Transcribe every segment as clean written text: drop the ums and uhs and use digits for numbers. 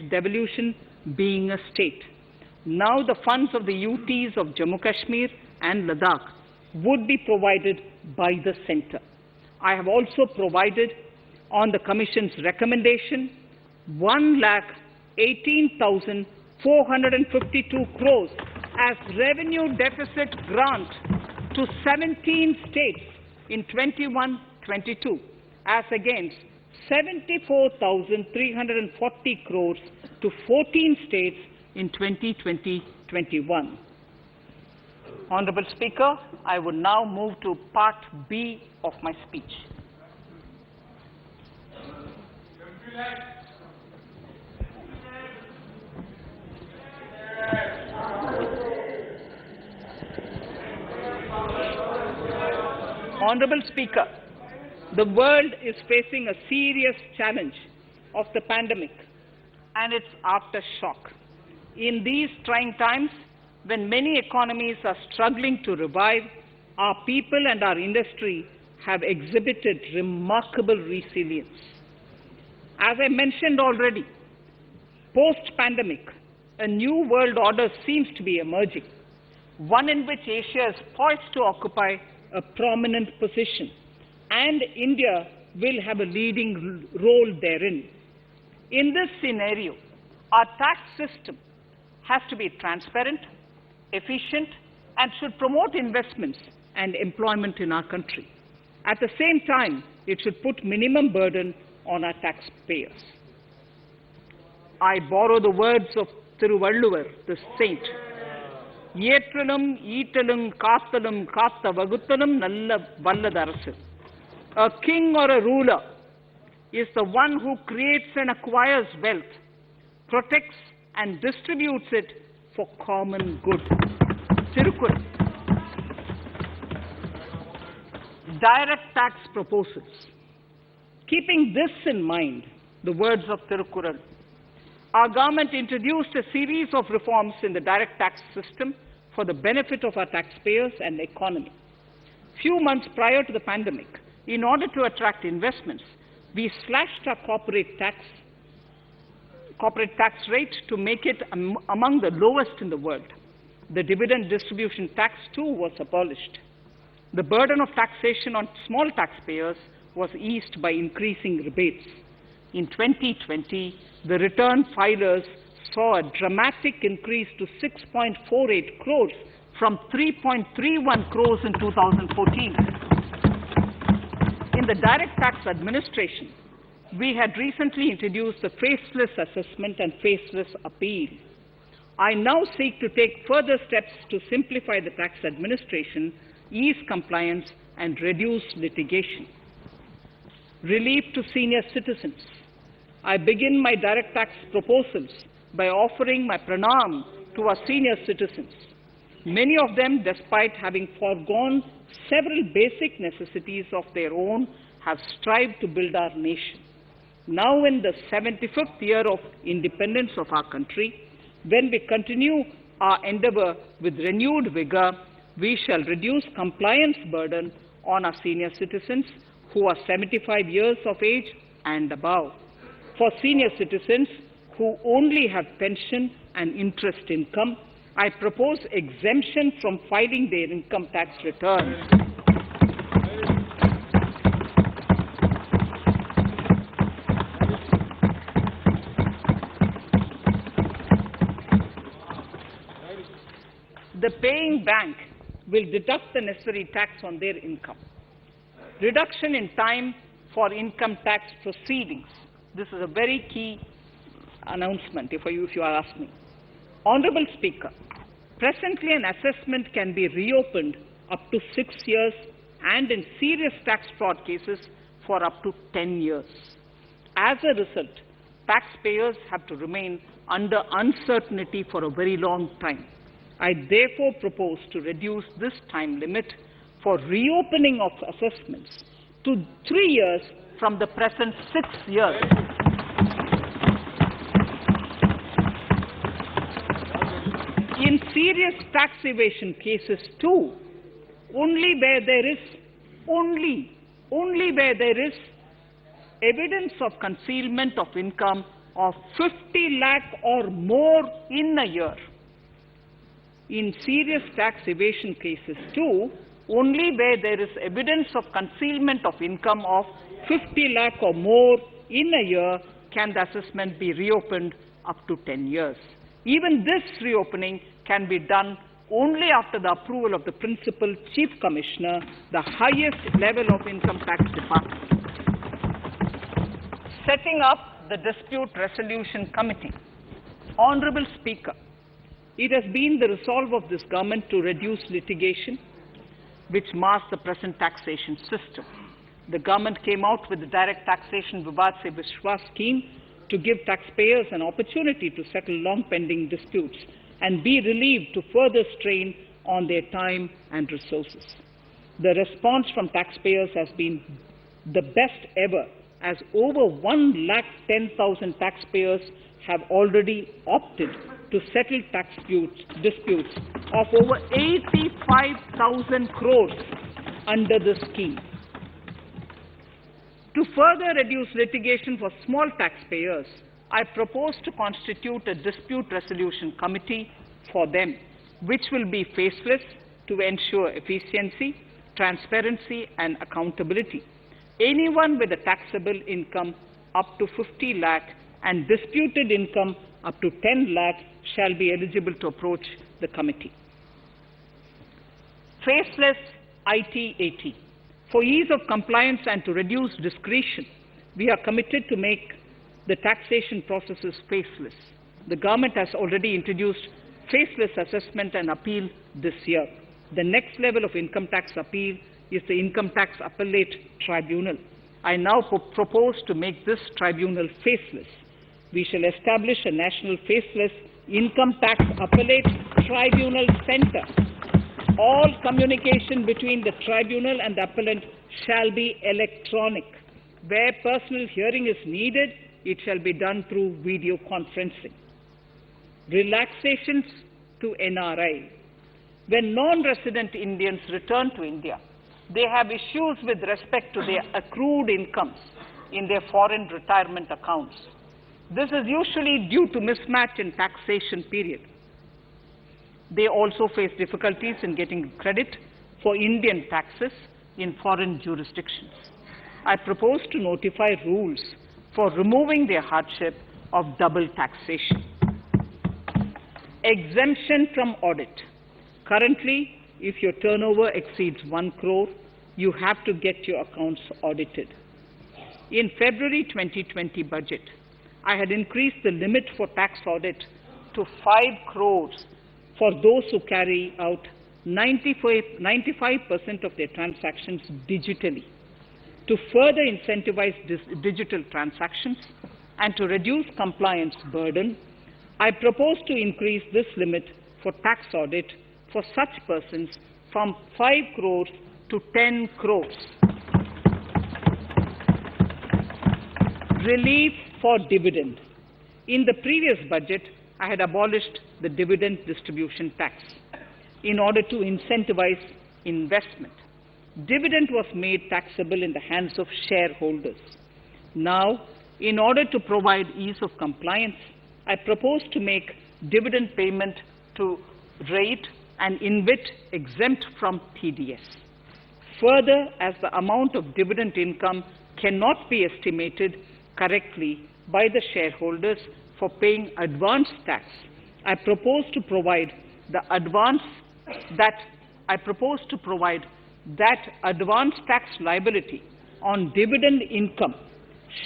devolution being a state. Now the funds of the UTs of Jammu Kashmir and Ladakh would be provided by the centre. I have also provided on the Commission's recommendation 1,18,452 crores as revenue deficit grant to 17 states in 21-22 as against 74,340 crores to 14 states in 2020-21. Honourable Speaker, I would now move to Part B of my speech. Honourable Speaker, the world is facing a serious challenge of the pandemic and its aftershock. In these trying times, when many economies are struggling to revive, our people and our industry have exhibited remarkable resilience. As I mentioned already, post-pandemic, a new world order seems to be emerging, one in which Asia is poised to occupy a prominent position, and India will have a leading role therein. In this scenario, our tax system has to be transparent, efficient, and should promote investments and employment in our country. At the same time, it should put minimum burden on our taxpayers. I borrow the words of Thiruvalluvar, the saint. Yetralum, Eatalum, Kathalum, Katha Vaguthalum, Nalla Valladarasu. A king or a ruler is the one who creates and acquires wealth, protects and distributes it for common good. Tirukkural. Direct tax proposals. Keeping this in mind, the words of Tirukkural, our government introduced a series of reforms in the direct tax system for the benefit of our taxpayers and the economy. Few months prior to the pandemic, in order to attract investments, we slashed our corporate tax rate to make it among the lowest in the world. The dividend distribution tax too was abolished. The burden of taxation on small taxpayers was eased by increasing rebates. In 2020, the return filers saw a dramatic increase to 6.48 crores from 3.31 crores in 2014. In the direct tax administration, we had recently introduced the faceless assessment and faceless appeal. I now seek to take further steps to simplify the tax administration, ease compliance, and reduce litigation. Relief to senior citizens. I begin my direct tax proposals by offering my pranam to our senior citizens. Many of them, despite having foregone several basic necessities of their own, have strived to build our nation. Now, in the 75th year of independence of our country, when we continue our endeavour with renewed vigour, we shall reduce compliance burden on our senior citizens who are 75 years of age and above. For senior citizens who only have pension and interest income, I propose exemption from filing their income tax returns. The paying bank will deduct the necessary tax on their income. Reduction in time for income tax proceedings. This is a very key announcement, if you are asking. Honourable Speaker, presently an assessment can be reopened up to 6 years and in serious tax fraud cases for up to 10 years. As a result, taxpayers have to remain under uncertainty for a very long time. I therefore propose to reduce this time limit for reopening of assessments to 3 years from the present 6 years. In serious tax evasion cases too, only where there is evidence of concealment of income of 50 lakh or more in a year. In serious tax evasion cases too, only where there is evidence of concealment of income of 50 lakh or more in a year can the assessment be reopened up to 10 years. Even this reopening can be done only after the approval of the Principal Chief Commissioner, the highest level of Income Tax Department. Setting up the Dispute Resolution Committee. Honorable Speaker, it has been the resolve of this government to reduce litigation, which mars the present taxation system. The government came out with the Direct Taxation Vivad Se Vishwas scheme to give taxpayers an opportunity to settle long-pending disputes and be relieved to further strain on their time and resources. The response from taxpayers has been the best ever, as over 110,000 taxpayers have already opted to settle tax disputes of over 85,000 crores under the scheme. To further reduce litigation for small taxpayers, I propose to constitute a dispute resolution committee for them, which will be faceless to ensure efficiency, transparency, and accountability. Anyone with a taxable income up to 50 lakh and disputed income up to 10 lakh shall be eligible to approach the committee. Faceless IT-AT. For ease of compliance and to reduce discretion, we are committed to make the taxation processes faceless. The government has already introduced faceless assessment and appeal this year. The next level of income tax appeal is the Income Tax Appellate Tribunal. I now propose to make this tribunal faceless. We shall establish a national faceless Income Tax Appellate Tribunal Center. All communication between the tribunal and the appellant shall be electronic. Where personal hearing is needed, it shall be done through video conferencing. Relaxations to NRI. When non-resident Indians return to India, they have issues with respect to their accrued incomes in their foreign retirement accounts. This is usually due to mismatch in taxation period. They also face difficulties in getting credit for Indian taxes in foreign jurisdictions. I propose to notify rules for removing their hardship of double taxation. Exemption from audit. Currently, if your turnover exceeds 1 crore, you have to get your accounts audited. In February 2020 budget, I had increased the limit for tax audit to 5 crores for those who carry out 95% of their transactions digitally. To further incentivize digital transactions and to reduce compliance burden, I propose to increase this limit for tax audit for such persons from 5 crores to 10 crores. Relief for dividend. In the previous budget, I had abolished the dividend distribution tax in order to incentivize investment. Dividend was made taxable in the hands of shareholders. Now, in order to provide ease of compliance, I propose to make dividend payment to rate and InvIT exempt from TDS. Further, as the amount of dividend income cannot be estimated correctly by the shareholders for paying advance tax, I propose to provide that advance tax liability on dividend income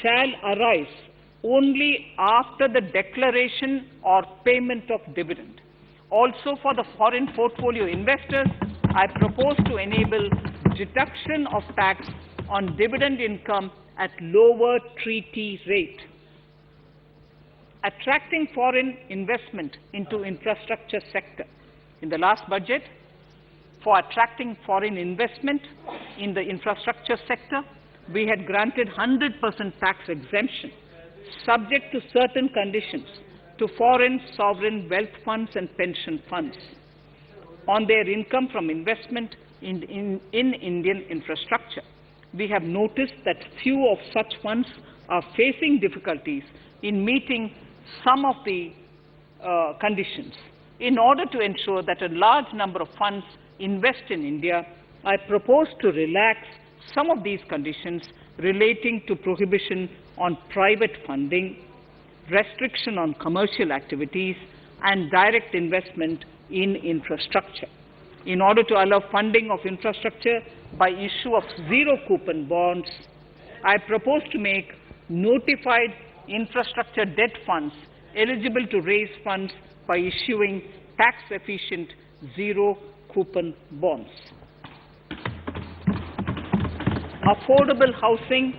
shall arise only after the declaration or payment of dividend. Also, for the foreign portfolio investors, I propose to enable deduction of tax on dividend income at lower treaty rate. Attracting foreign investment into infrastructure sector. In the last budget, for attracting foreign investment in the infrastructure sector, we had granted 100% tax exemption, subject to certain conditions, to foreign sovereign wealth funds and pension funds on their income from investment in Indian infrastructure. We have noticed that few of such funds are facing difficulties in meeting some of the conditions. In order to ensure that a large number of funds invest in India, I propose to relax some of these conditions relating to prohibition on private funding, restriction on commercial activities, and direct investment in infrastructure. In order to allow funding of infrastructure by issue of zero-coupon bonds, I propose to make notified infrastructure debt funds eligible to raise funds by issuing tax-efficient zero-coupon bonds. Affordable housing.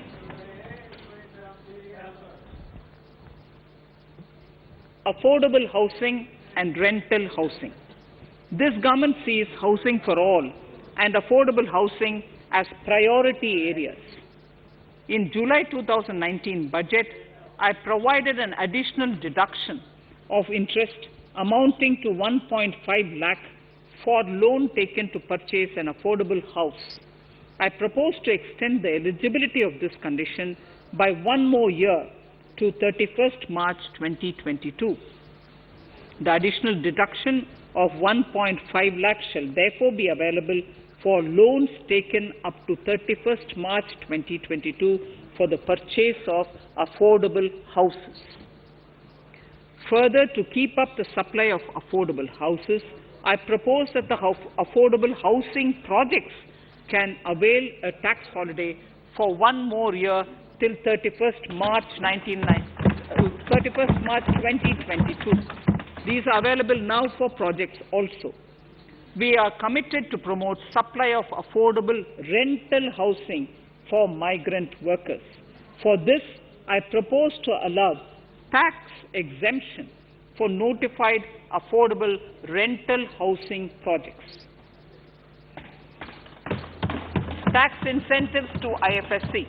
Affordable housing and rental housing. This government sees housing for all and affordable housing as priority areas. In July 2019 budget, I provided an additional deduction of interest amounting to 1.5 lakh for loan taken to purchase an affordable house. I propose to extend the eligibility of this condition by 1 more year to 31st March 2022. The additional deduction of 1.5 lakh shall therefore be available for loans taken up to 31st March 2022 for the purchase of affordable houses. Further, to keep up the supply of affordable houses, I propose that the affordable housing projects can avail a tax holiday for 1 more year till 31st March 2022. These are available now for projects also. We are committed to promote supply of affordable rental housing for migrant workers. For this, I propose to allow tax exemption for notified affordable rental housing projects. Tax incentives to IFSC.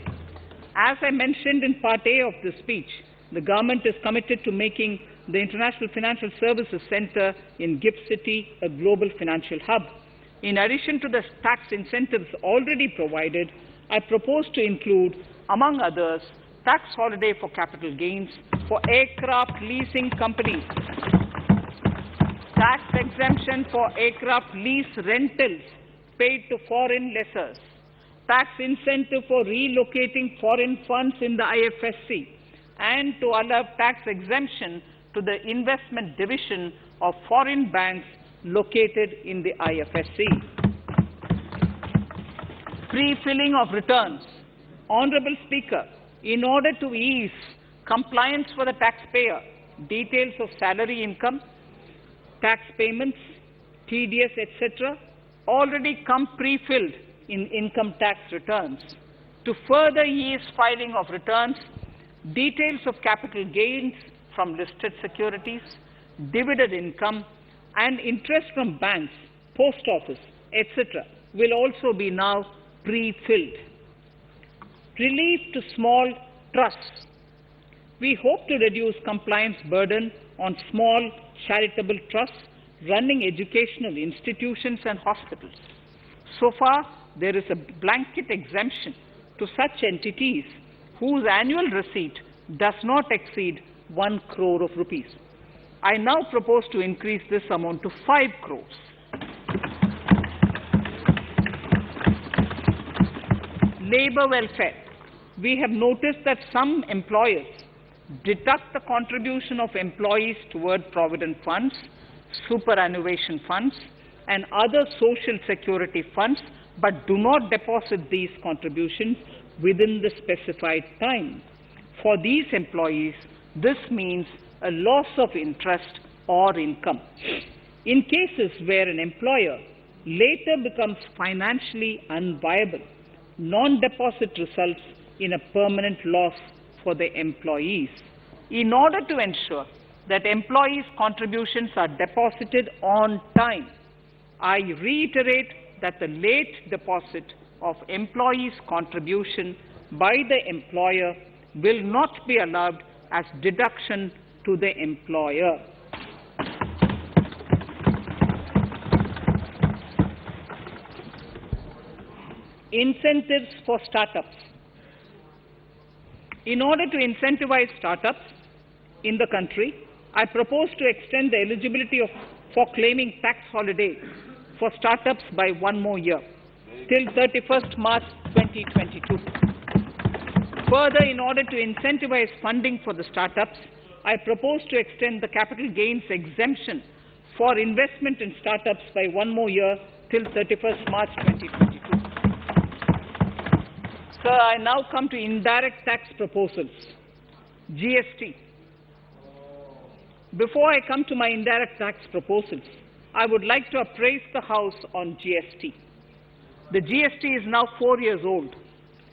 As I mentioned in Part A of this speech, the government is committed to making the International Financial Services Center in GIFT City a global financial hub. In addition to the tax incentives already provided, I propose to include, among others, tax holiday for capital gains for aircraft leasing companies, tax exemption for aircraft lease rentals paid to foreign lessors, tax incentive for relocating foreign funds in the IFSC, and to allow tax exemption to the investment division of foreign banks located in the IFSC. Pre-filling of returns. Honorable Speaker, in order to ease compliance for the taxpayer, details of salary income, tax payments, TDS, etc., already come pre-filled in income tax returns. To further ease filing of returns, details of capital gains from listed securities, dividend income, and interest from banks, post office, etc., will also be now pre-filled. Relief to small trusts. We hope to reduce compliance burden on small charitable trusts running educational institutions and hospitals. So far, there is a blanket exemption to such entities whose annual receipt does not exceed 1 crore of rupees. I now propose to increase this amount to 5 crores. Labor welfare. We have noticed that some employers deduct the contribution of employees toward provident funds, superannuation funds, and other social security funds, but do not deposit these contributions within the specified time. For these employees, this means a loss of interest or income. In cases where an employer later becomes financially unviable, non-deposit results in a permanent loss for the employees. In order to ensure that employees' contributions are deposited on time, I reiterate that the late deposit of employees' contribution by the employer will not be allowed as deduction to the employer. Incentives for startups. In order to incentivize startups in the country, I propose to extend the eligibility for claiming tax holiday for startups by 1 more year, till 31st March 2022. Further, in order to incentivize funding for the startups, I propose to extend the capital gains exemption for investment in startups by 1 more year, till 31st March 2022. Sir, I now come to indirect tax proposals, GST. Before I come to my indirect tax proposals, I would like to appraise the House on GST. The GST is now 4 years old,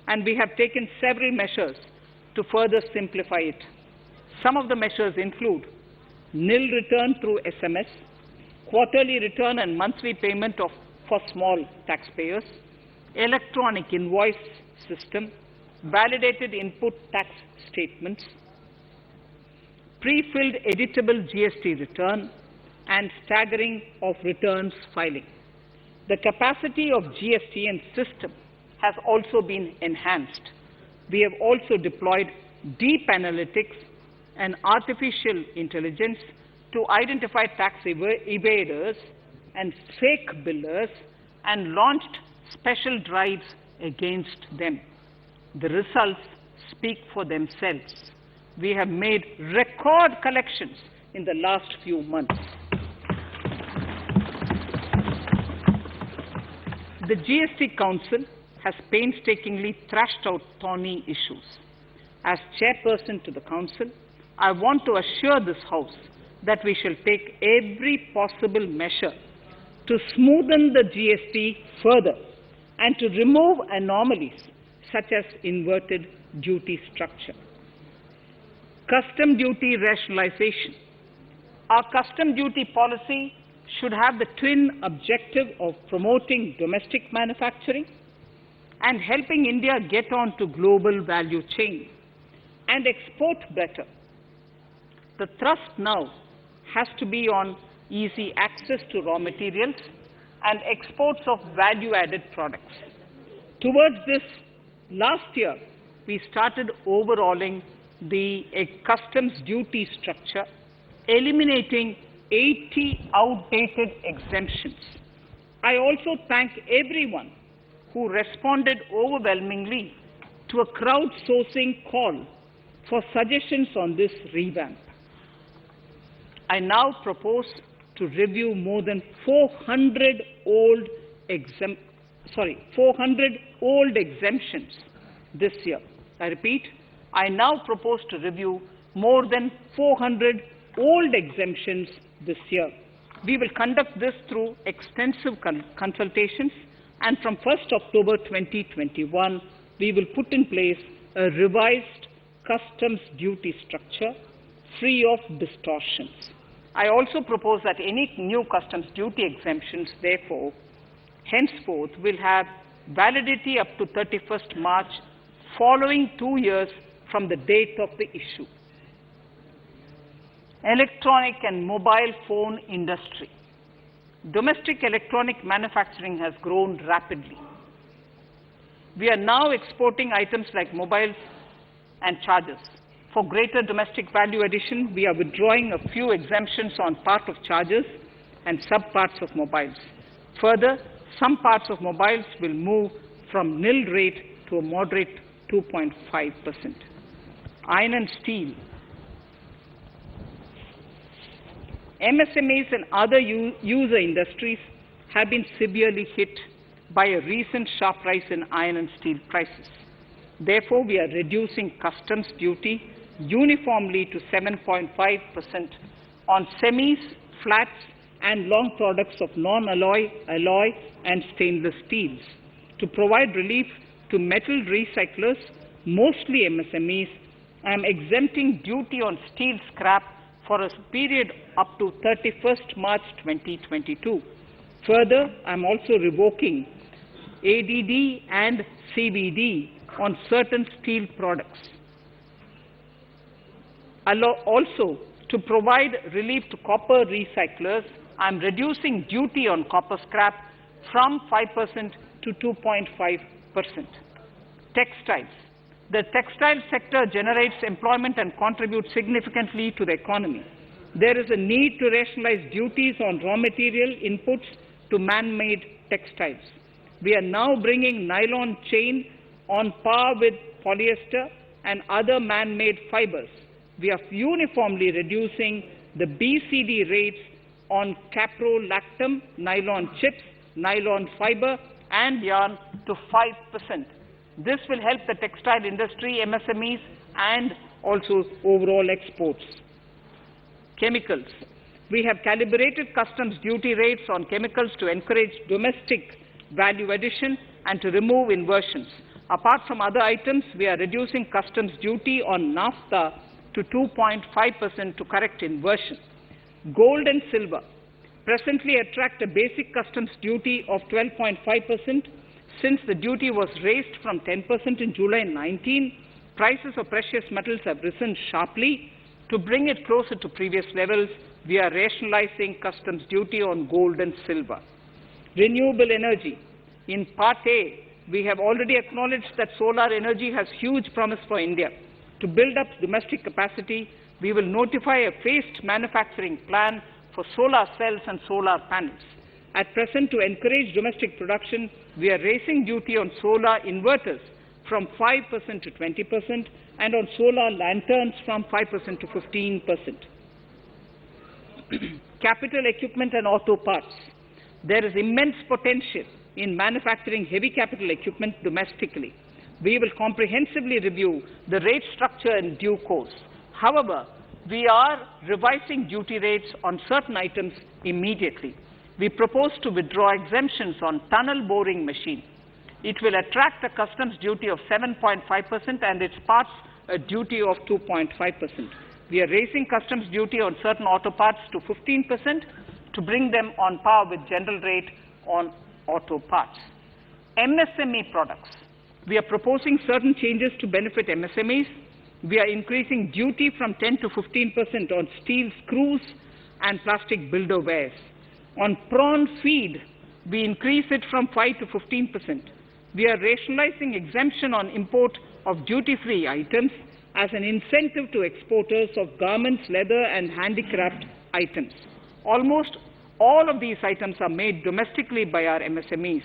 and we have taken several measures to further simplify it. Some of the measures include nil return through SMS, quarterly return and monthly payment for small taxpayers, electronic invoice system, validated input tax statements, pre-filled editable GST return, and staggering of returns filing. The capacity of GST and system has also been enhanced. We have also deployed deep analytics and artificial intelligence to identify tax evaders and fake billers and launched special drives against them. The results speak for themselves. We have made record collections in the last few months. The GST Council has painstakingly thrashed out thorny issues. As chairperson to the Council, I want to assure this House that we shall take every possible measure to smoothen the GST further and to remove anomalies such as inverted duty structure. Custom duty rationalization. Our custom duty policy should have the twin objective of promoting domestic manufacturing and helping India get on to global value chain and export better. The thrust now has to be on easy access to raw materials and exports of value-added products. Towards this, last year, we started overhauling the customs duty structure, eliminating 80 outdated exemptions. I also thank everyone who responded overwhelmingly to a crowdsourcing call for suggestions on this revamp. I now propose to review more than 400 old exemptions this year. I repeat, I now propose to review more than 400 old exemptions this year. We will conduct this through extensive consultations, and from 1st October 2021, we will put in place a revised customs duty structure free of distortions. I also propose that any new customs duty exemptions, therefore, henceforth will have validity up to 31st March, following 2 years from the date of the issue. Electronic and mobile phone industry. Domestic electronic manufacturing has grown rapidly. We are now exporting items like mobiles and chargers. For greater domestic value addition, we are withdrawing a few exemptions on part of chargers and sub-parts of mobiles. Further, some parts of mobiles will move from nil rate to a moderate 2.5%. Iron and steel. MSMEs and other user industries have been severely hit by a recent sharp rise in iron and steel prices. Therefore, we are reducing customs duty uniformly to 7.5% on semis, flats, and long products of non-alloy, alloy, and stainless steels. To provide relief to metal recyclers, mostly MSMEs, I am exempting duty on steel scrap for a period up to 31st March 2022. Further, I am also revoking ADD and CVD on certain steel products. Also, to provide relief to copper recyclers, I am reducing duty on copper scrap from 5% to 2.5%. Textiles. The textile sector generates employment and contributes significantly to the economy. There is a need to rationalize duties on raw material inputs to man-made textiles. We are now bringing nylon chain on par with polyester and other man-made fibers. We are uniformly reducing the BCD rates on caprolactam, nylon chips, nylon fiber and yarn to 5%. This will help the textile industry, MSMEs and also overall exports. Chemicals. We have calibrated customs duty rates on chemicals to encourage domestic value addition and to remove inversions. Apart from other items, we are reducing customs duty on naphtha to 2.5% to correct inversion. Gold and silver presently attract a basic customs duty of 12.5%. Since the duty was raised from 10% in July 19, prices of precious metals have risen sharply. To bring it closer to previous levels, we are rationalizing customs duty on gold and silver. Renewable energy. In Part A, we have already acknowledged that solar energy has huge promise for India. To build up domestic capacity, we will notify a phased manufacturing plan for solar cells and solar panels. At present, to encourage domestic production, we are raising duty on solar inverters from 5% to 20% and on solar lanterns from 5% to 15%. Capital equipment and auto parts. There is immense potential in manufacturing heavy capital equipment domestically. We will comprehensively review the rate structure in due course. However, we are revising duty rates on certain items immediately. We propose to withdraw exemptions on tunnel boring machine. It will attract a customs duty of 7.5% and its parts a duty of 2.5%. We are raising customs duty on certain auto parts to 15% to bring them on par with general rate on auto parts. MSME products. We are proposing certain changes to benefit MSMEs. We are increasing duty from 10 to 15% on steel screws and plastic builder wares. On prawn feed, we increase it from 5 to 15%. We are rationalizing exemption on import of duty-free items as an incentive to exporters of garments, leather and handicraft items. Almost all of these items are made domestically by our MSMEs.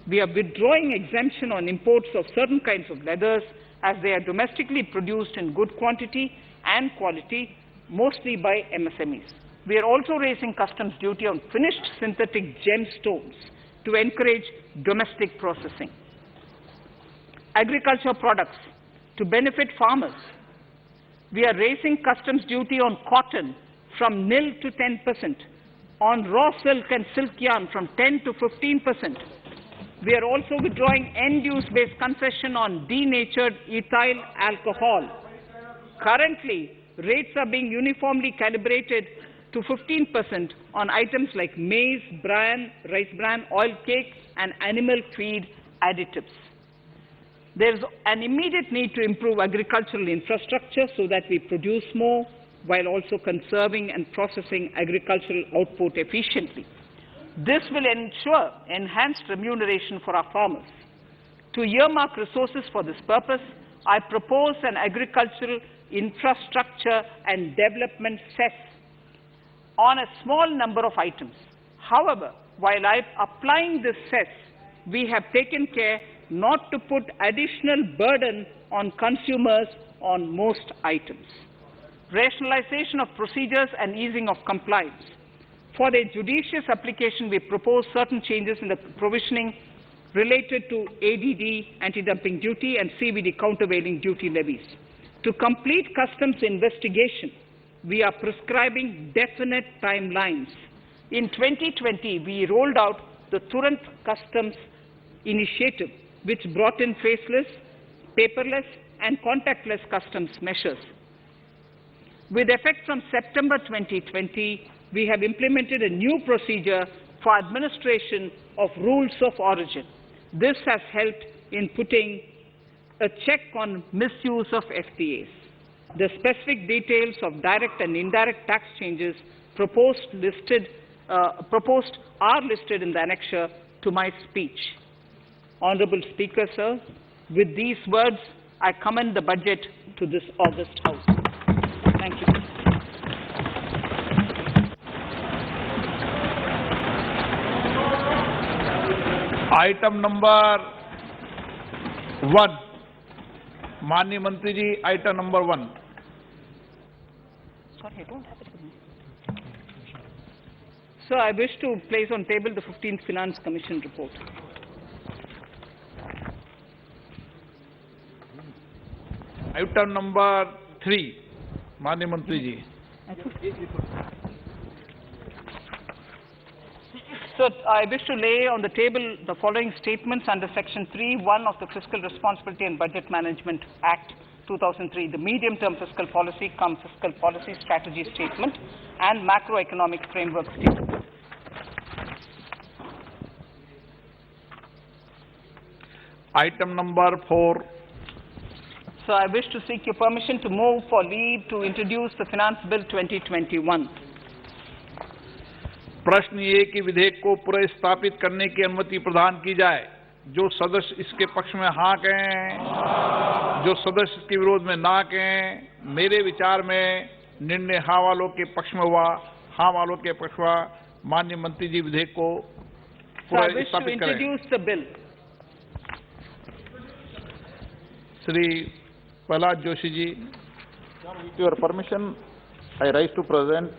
We are withdrawing exemption on imports of certain kinds of leathers as they are domestically produced in good quantity and quality, mostly by MSMEs. We are also raising customs duty on finished synthetic gemstones to encourage domestic processing. Agriculture products to benefit farmers. We are raising customs duty on cotton from nil to 10%, on raw silk and silk yarn from 10 to 15%. We are also withdrawing end-use-based concession on denatured ethyl alcohol. Currently, rates are being uniformly calibrated to 15% on items like maize, bran, rice bran, oil cake, and animal feed additives. There is an immediate need to improve agricultural infrastructure so that we produce more while also conserving and processing agricultural output efficiently. This will ensure enhanced remuneration for our farmers. To earmark resources for this purpose, I propose an agricultural infrastructure and development cess on a small number of items. However, while applying this cess, we have taken care not to put additional burden on consumers on most items. Rationalization of procedures and easing of compliance. For their judicious application, we propose certain changes in the provisioning related to ADD, anti-dumping duty, and CVD, countervailing duty levies. To complete customs investigation, we are prescribing definite timelines. In 2020, we rolled out the Turant Customs Initiative, which brought in faceless, paperless, and contactless customs measures. With effect from September 2020, we have implemented a new procedure for administration of rules of origin. This has helped in putting a check on misuse of FTAs. The specific details of direct and indirect tax changes proposed are listed in the annexure to my speech. Honorable Speaker, sir, with these words, I commend the budget to this august House. Thank you. Item number 1, माननीय मंत्री जी, item number 1। Sorry, I don't have it with me. So I wish to place on table the 15th Finance Commission report. Item number 3, माननीय मंत्री जी। So I wish to lay on the table the following statements under Section 3(1) of the Fiscal Responsibility and Budget Management Act 2003, the medium-term fiscal policy cum fiscal policy strategy statement and macroeconomic framework statement. Item number 4. So I wish to seek your permission to move for leave to introduce the Finance Bill 2021. प्रश्न ये कि विधेयक को पुनर्स्थापित करने की अनुमति प्रदान की जाए। जो सदस्य इसके पक्ष में हाँ कहें, जो सदस्य इसके विरोध में ना कहें। मेरे विचार में निर्णय हाँ वालों के पक्ष में हुआ, हाँ वालों के पक्ष हुआ। माननीय मंत्री जी विधेयक को पुनर्स्थापित करें। Shri Prahlad Joshi ji. With your permission, I rise to present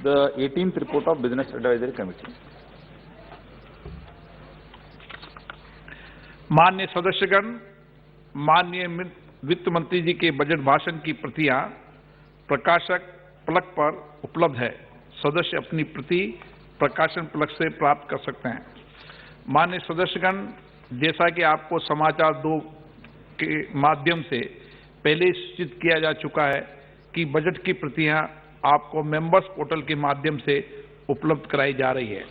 the 18th report of Business Advisory Committee. माननीय सदस्यगण, माननीय वित्त मंत्री जी के बजट भाषण की प्रतियां प्रकाशक फलक पर उपलब्ध है। सदस्य अपनी प्रति प्रकाशन फलक से प्राप्त कर सकते हैं। माननीय सदस्यगण, जैसा कि आपको समाचार 2 के माध्यम से पहले सूचित किया जा चुका है कि बजट की प्रतियां आपको मेंबर्स पोर्टल के माध्यम से उपलब्ध कराई जा रही है।